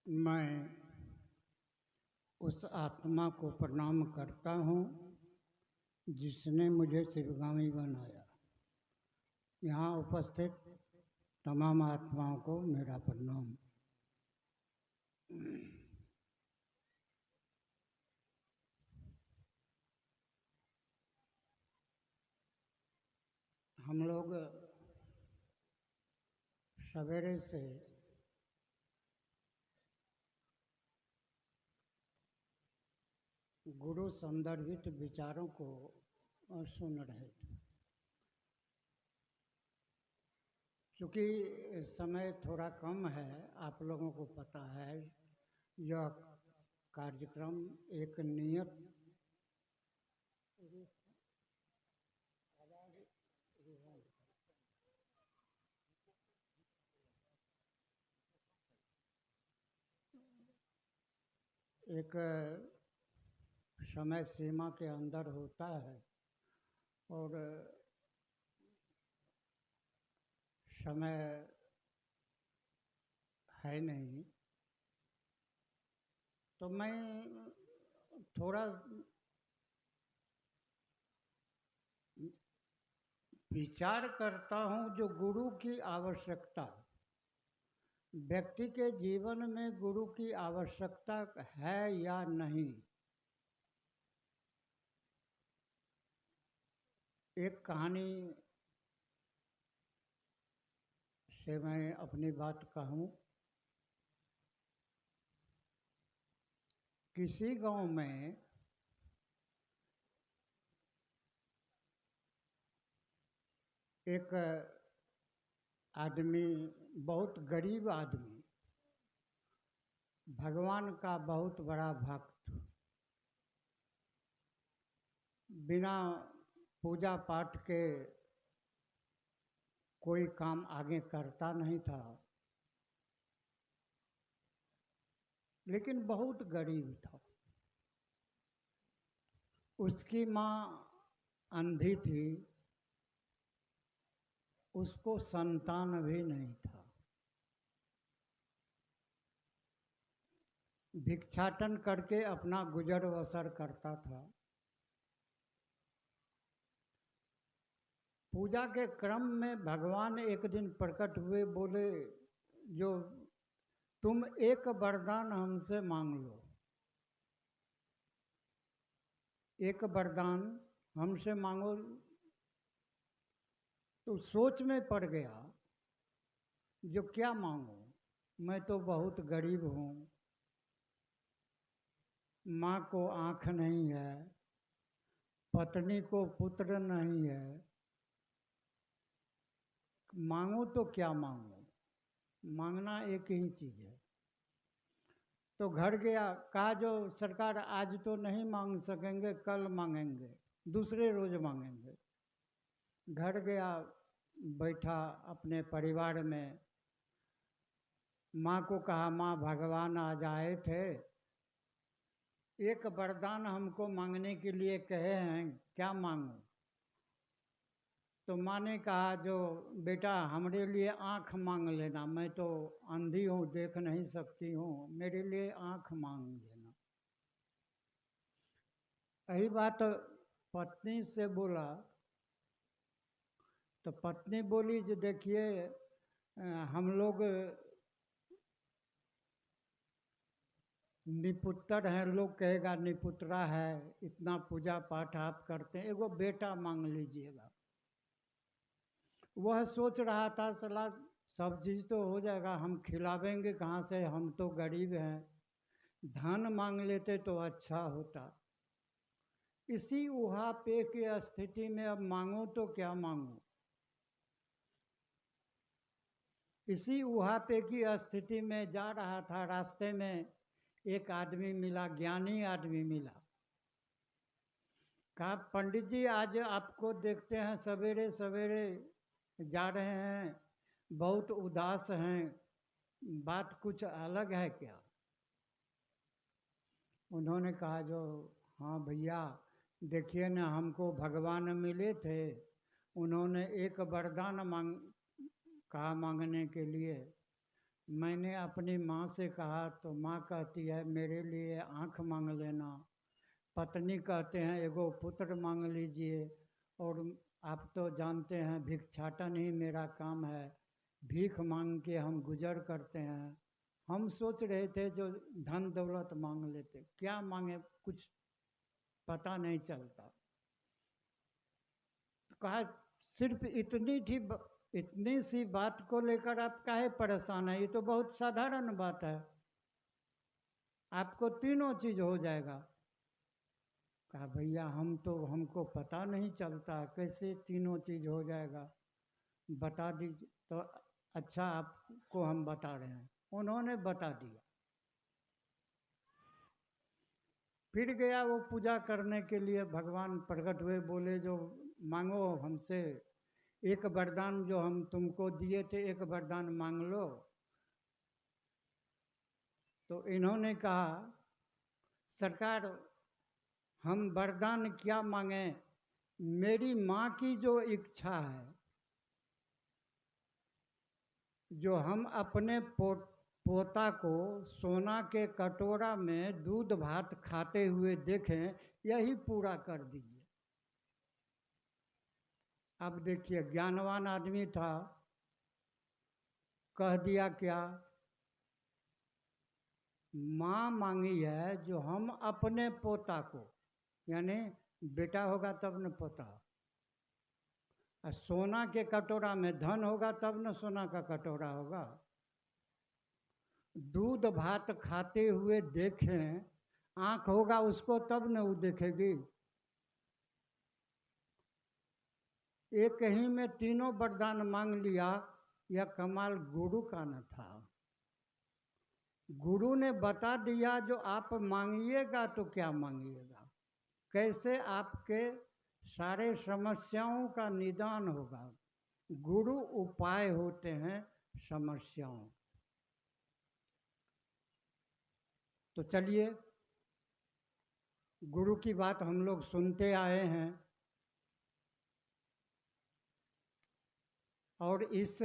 मैं उस आत्मा को प्रणाम करता हूँ जिसने मुझे शिवगामी बनाया। यहाँ उपस्थित तमाम आत्माओं को मेरा प्रणाम। हम लोग सवेरे से गुरु संदर्भित विचारों को सुन रहे थे। चूँकि समय थोड़ा कम है, आप लोगों को पता है, यह कार्यक्रम एक नियत एक समय सीमा के अंदर होता है और समय है नहीं, तो मैं थोड़ा विचार करता हूँ। जो गुरु की आवश्यकता, व्यक्ति के जीवन में गुरु की आवश्यकता है या नहीं। एक कहानी से मैं अपनी बात कहूँ। किसी गांव में एक आदमी, बहुत गरीब आदमी, भगवान का बहुत बड़ा भक्त, बिना पूजा पाठ के कोई काम आगे करता नहीं था, लेकिन बहुत गरीब था। उसकी माँ अंधी थी, उसको संतान भी नहीं था। भिक्षाटन करके अपना गुजर बसर करता था। पूजा के क्रम में भगवान एक दिन प्रकट हुए, बोले, जो तुम एक वरदान हमसे मांग लो, एक वरदान हमसे मांगो। तो सोच में पड़ गया, जो क्या मांगो, मैं तो बहुत गरीब हूँ, माँ को आँख नहीं है, पत्नी को पुत्र नहीं है, मांगो तो क्या मांगो। मांगना एक ही चीज़ है। तो घर गया, कहा, जो सरकार आज तो नहीं मांग सकेंगे, कल मांगेंगे, दूसरे रोज मांगेंगे। घर गया, बैठा अपने परिवार में, माँ को कहा, माँ भगवान आज आए थे, एक वरदान हमको मांगने के लिए कहे हैं, क्या मांगूं। तो माँ ने कहा, जो बेटा हमारे लिए आँख मांग लेना, मैं तो अंधी हूँ, देख नहीं सकती हूँ, मेरे लिए आँख मांग लेना। यही बात पत्नी से बोला, तो पत्नी बोली, जो देखिए हम लोग निपुत्र हैं, लोग कहेगा निपुत्रा है, इतना पूजा पाठ आप करते हैं, एगो बेटा मांग लीजिएगा। वह सोच रहा था, सला सब चीज़ तो हो जाएगा, हम खिलावेंगे कहाँ से, हम तो गरीब हैं, धन मांग लेते तो अच्छा होता। इसी उहापे की स्थिति में अब मांगो तो क्या मांगो। इसी उहापे की स्थिति में जा रहा था, रास्ते में एक आदमी मिला, ज्ञानी आदमी मिला। कहा, पंडित जी आज आपको देखते हैं सवेरे सवेरे जा रहे हैं, बहुत उदास हैं, बात कुछ अलग है क्या। उन्होंने कहा, जो हाँ भैया, देखिए ना, हमको भगवान मिले थे, उन्होंने एक वरदान कहा मांगने के लिए, मैंने अपनी माँ से कहा तो माँ कहती है मेरे लिए आँख मांग लेना, पत्नी कहते हैं एगो पुत्र मांग लीजिए, और आप तो जानते हैं भिक्षाटन ही मेरा काम है, भीख मांग के हम गुजर करते हैं। हम सोच रहे थे जो धन दौलत मांग लेते, क्या मांगे कुछ पता नहीं चलता। तो कहा सिर्फ इतनी सी बात को लेकर आप काहे परेशान है, ये तो बहुत साधारण बात है, आपको तीनों चीज हो जाएगा। कहा भैया हमको पता नहीं चलता कैसे तीनों चीज हो जाएगा, बता दीजिए। तो अच्छा आपको हम बता रहे हैं। उन्होंने बता दिया। फिर गया वो पूजा करने के लिए, भगवान प्रकट हुए, बोले जो मांगो हमसे, एक वरदान जो हम तुमको दिए थे एक वरदान मांग लो। तो इन्होंने कहा सरकार हम वरदान क्या मांगे, मेरी माँ की जो इच्छा है, जो हम अपने पोता को सोना के कटोरा में दूध भात खाते हुए देखें, यही पूरा कर दीजिए। अब देखिए ज्ञानवान आदमी था, कह दिया क्या, माँ मांगी है जो हम अपने पोता को, यानी बेटा होगा तब न पोता, सोना के कटोरा में धन होगा तब न सोना का कटोरा होगा। दूध भात खाते हुए देखें, आंख होगा उसको तब न वो देखेगी। एक ही में तीनों वरदान मांग लिया, यह कमाल गुरु का न था। गुरु ने बता दिया जो आप मांगिएगा तो क्या मांगिएगा, कैसे आपके सारे समस्याओं का निदान होगा। गुरु उपाय होते हैं समस्याओं। तो चलिए गुरु की बात हम लोग सुनते आए हैं, और इस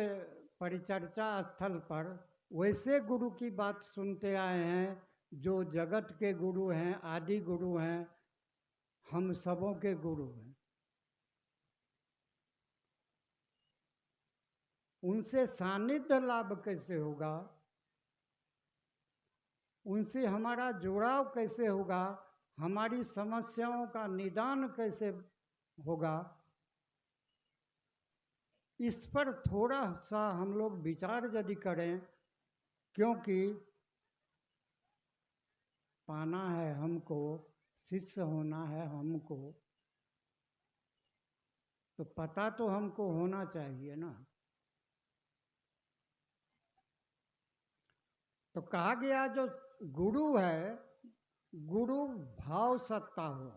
परिचर्चा स्थल पर वैसे गुरु की बात सुनते आए हैं जो जगत के गुरु हैं, आदि गुरु हैं, हम सबों के गुरु हैं। उनसे सानिध्य लाभ कैसे होगा, उनसे हमारा जुड़ाव कैसे होगा, हमारी समस्याओं का निदान कैसे होगा, इस पर थोड़ा सा हम लोग विचार यदि करें, क्योंकि पाना है हमको, शिष्य होना है हमको, तो पता तो हमको होना चाहिए ना। तो कहा गया जो गुरु है, गुरु भाव सत्ता हो।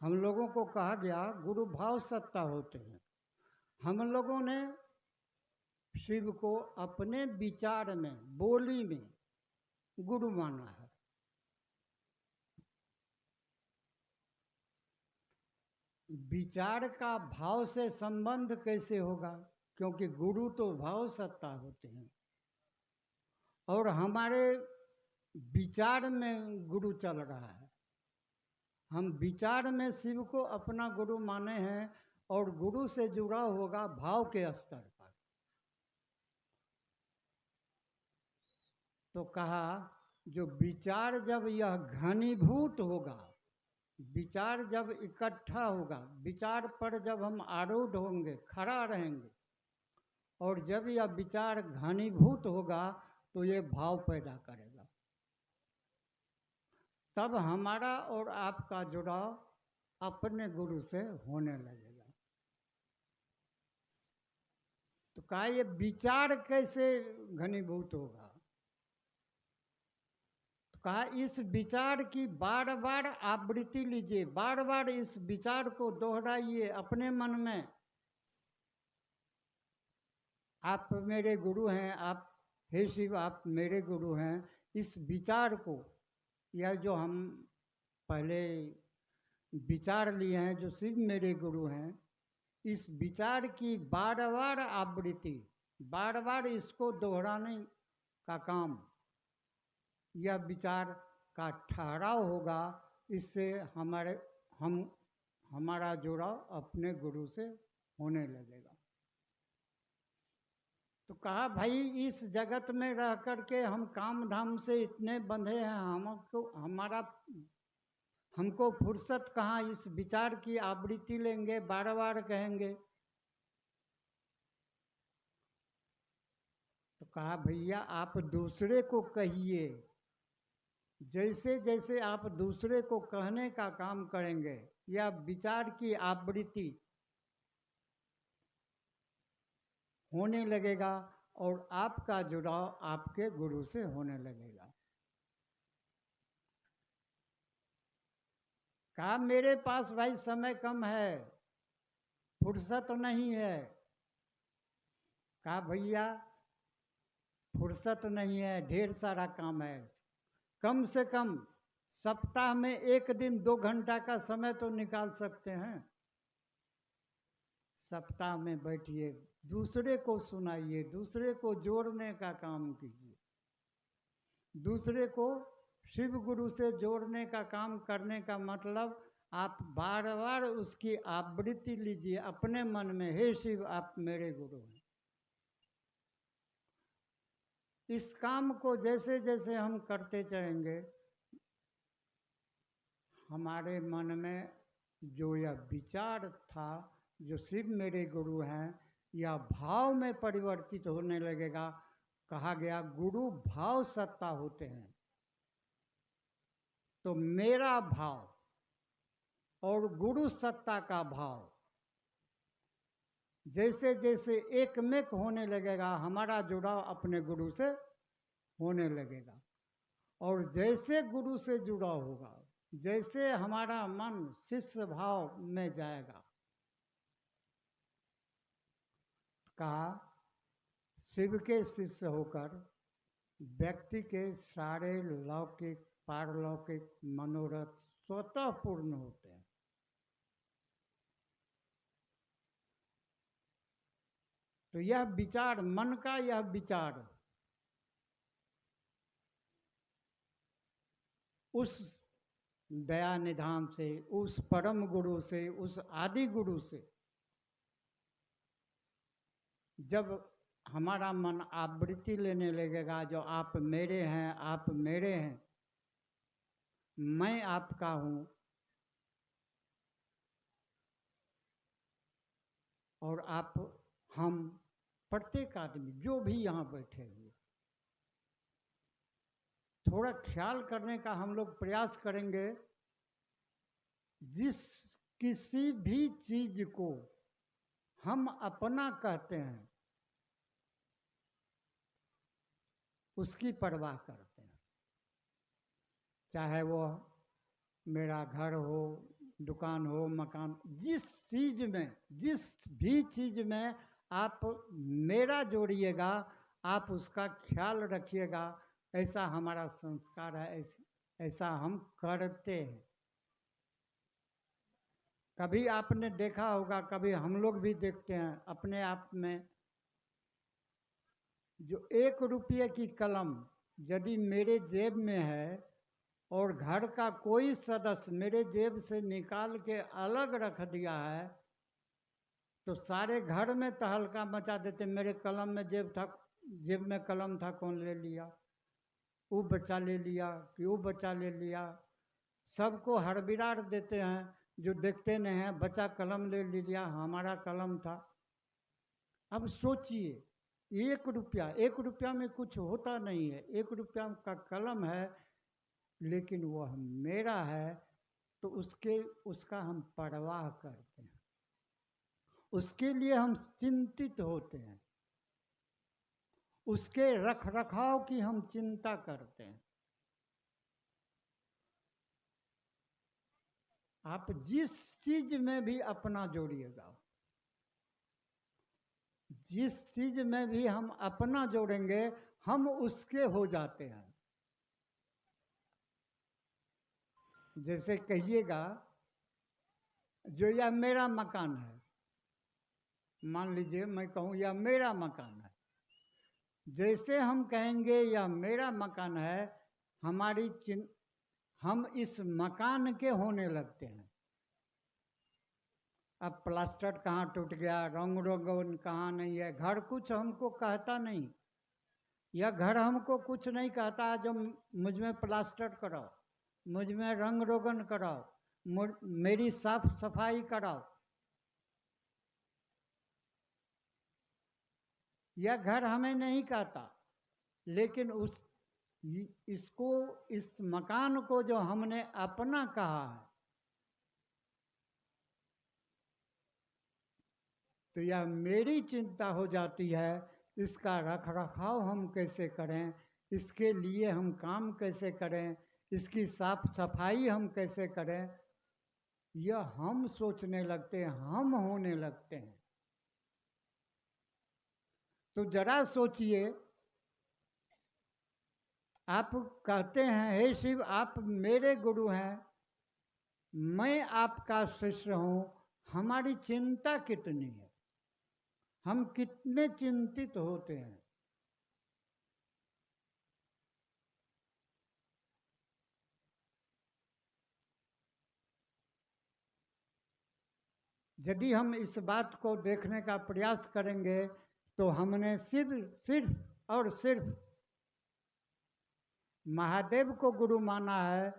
हम लोगों को कहा गया गुरु भाव सत्ता होते हैं। हम लोगों ने शिव को अपने विचार में, बोली में गुरु माना है। विचार का भाव से संबंध कैसे होगा, क्योंकि गुरु तो भाव सत्ता होते हैं, और हमारे विचार में गुरु चल रहा है। हम विचार में शिव को अपना गुरु माने हैं, और गुरु से जुड़ा होगा भाव के स्तर पर। तो कहा जो विचार जब यह घनीभूत होगा, विचार जब इकट्ठा होगा, विचार पर जब हम आरूढ़ होंगे, खड़ा रहेंगे, और जब यह विचार घनीभूत होगा तो ये भाव पैदा करेगा, तब हमारा और आपका जुड़ाव अपने गुरु से होने लगेगा। तो कहा ये विचार कैसे घनीभूत होगा, तो कहा इस विचार की बार बार आवृत्ति लीजिए, बार बार इस विचार को दोहराइए अपने मन में। आप मेरे गुरु हैं, आप हे शिव आप मेरे गुरु हैं, इस विचार को, यह जो हम पहले विचार लिए हैं जो शिव मेरे गुरु हैं, इस विचार की बार बार आवृत्ति, बार बार इसको दोहराने का काम, यह विचार का ठहराव होगा। इससे हमारा जुड़ाव अपने गुरु से होने लगेगा। तो कहा भाई इस जगत में रह करके हम काम धाम से इतने बंधे हैं, हमको फुर्सत कहाँ इस विचार की आवृत्ति लेंगे, बार बार कहेंगे। तो कहा भैया आप दूसरे को कहिए, जैसे जैसे आप दूसरे को कहने का काम करेंगे या विचार की आवृत्ति होने लगेगा और आपका जुड़ाव आपके गुरु से होने लगेगा। कहा मेरे पास भाई समय कम है, फुर्सत नहीं है। कहा भैया फुर्सत नहीं है, ढेर सारा काम है। कम से कम सप्ताह में 1 दिन 2 घंटा का समय तो निकाल सकते हैं। सप्ताह में बैठिए, दूसरे को सुनाइए, दूसरे को जोड़ने का काम कीजिए, दूसरे को शिव गुरु से जोड़ने का काम करने का मतलब आप बार बार उसकी आवृत्ति लीजिए अपने मन में, हे शिव आप मेरे गुरु हैं। इस काम को जैसे जैसे हम करते चलेंगे, हमारे मन में जो यह विचार था जो शिव मेरे गुरु हैं, यह भाव में परिवर्तित होने लगेगा। कहा गया गुरु भाव सत्ता होते हैं। तो मेरा भाव और गुरु सत्ता का भाव जैसे जैसे एकमेक होने लगेगा, हमारा जुड़ाव अपने गुरु से होने लगेगा। और जैसे गुरु से जुड़ा होगा, जैसे हमारा मन शिष्य भाव में जाएगा, कहा शिव के शिष्य होकर व्यक्ति के सारे लौकिक पारलौकिक मनोरथ स्वतः पूर्ण होते हैं। तो यह विचार, मन का यह विचार उस दया निधान से, उस परम गुरु से, उस आदि गुरु से जब हमारा मन आवृत्ति लेने लगेगा, जो आप मेरे हैं, आप मेरे हैं, मैं आपका हूं, और आप, हम, प्रत्येक आदमी जो भी यहाँ बैठे हुए, थोड़ा ख्याल करने का हम लोग प्रयास करेंगे। जिस किसी भी चीज को हम अपना कहते हैं, उसकी परवाह करते हैं। चाहे वो मेरा घर हो, दुकान हो, मकान, जिस भी चीज में आप मेरा जोड़िएगा, आप उसका ख्याल रखिएगा। ऐसा हमारा संस्कार है, ऐसा हम करते हैं। कभी आपने देखा होगा, कभी हम लोग भी देखते हैं अपने आप में, जो 1 रुपये की कलम यदि मेरे जेब में है और घर का कोई सदस्य मेरे जेब से निकाल के अलग रख दिया है, तो सारे घर में तहलका मचा देते, मेरे कलम में जेब में कलम था, कौन ले लिया, वो बच्चा ले लिया कि वो बच्चा ले लिया। सबको हड़बिड़ाड़ देते हैं, जो देखते नहीं हैं, बच्चा कलम ले लिया, हमारा कलम था। अब सोचिए, 1 रुपया में कुछ होता नहीं है, 1 रुपया का कलम है, लेकिन वह मेरा है, तो उसका हम परवाह करते हैं, उसके लिए हम चिंतित होते हैं, उसके रख रखाव की हम चिंता करते हैं। आप जिस चीज में भी अपना जोड़िएगा, जिस चीज में भी हम अपना जोड़ेंगे, हम उसके हो जाते हैं। जैसे कहिएगा जो यह मेरा मकान है, मान लीजिए मैं कहूँ यह मेरा मकान है, जैसे हम कहेंगे यह मेरा मकान है, हमारी हम इस मकान के होने लगते हैं। अब प्लास्टर कहाँ टूट गया, रंग रोगन कहाँ नहीं है, घर कुछ हमको कहता नहीं, यह घर हमको कुछ नहीं कहता जो मुझ में प्लास्टर कराओ, मुझ में रंग रोगन कराओ, मेरी साफ सफाई कराओ। यह घर हमें नहीं कहता, लेकिन इसको, इस मकान को जो हमने अपना कहा है, तो यह मेरी चिंता हो जाती है। इसका रख रखाव हम कैसे करें, इसके लिए हम काम कैसे करें, इसकी साफ सफाई हम कैसे करें, यह हम सोचने लगते हैं, हम होने लगते हैं। तो जरा सोचिए, आप कहते हैं हे शिव आप मेरे गुरु हैं, मैं आपका शिष्य हूँ, हमारी चिंता कितनी है, हम कितने चिंतित होते हैं। यदि हम इस बात को देखने का प्रयास करेंगे तो हमने सिर्फ और सिर्फ महादेव को गुरु माना है,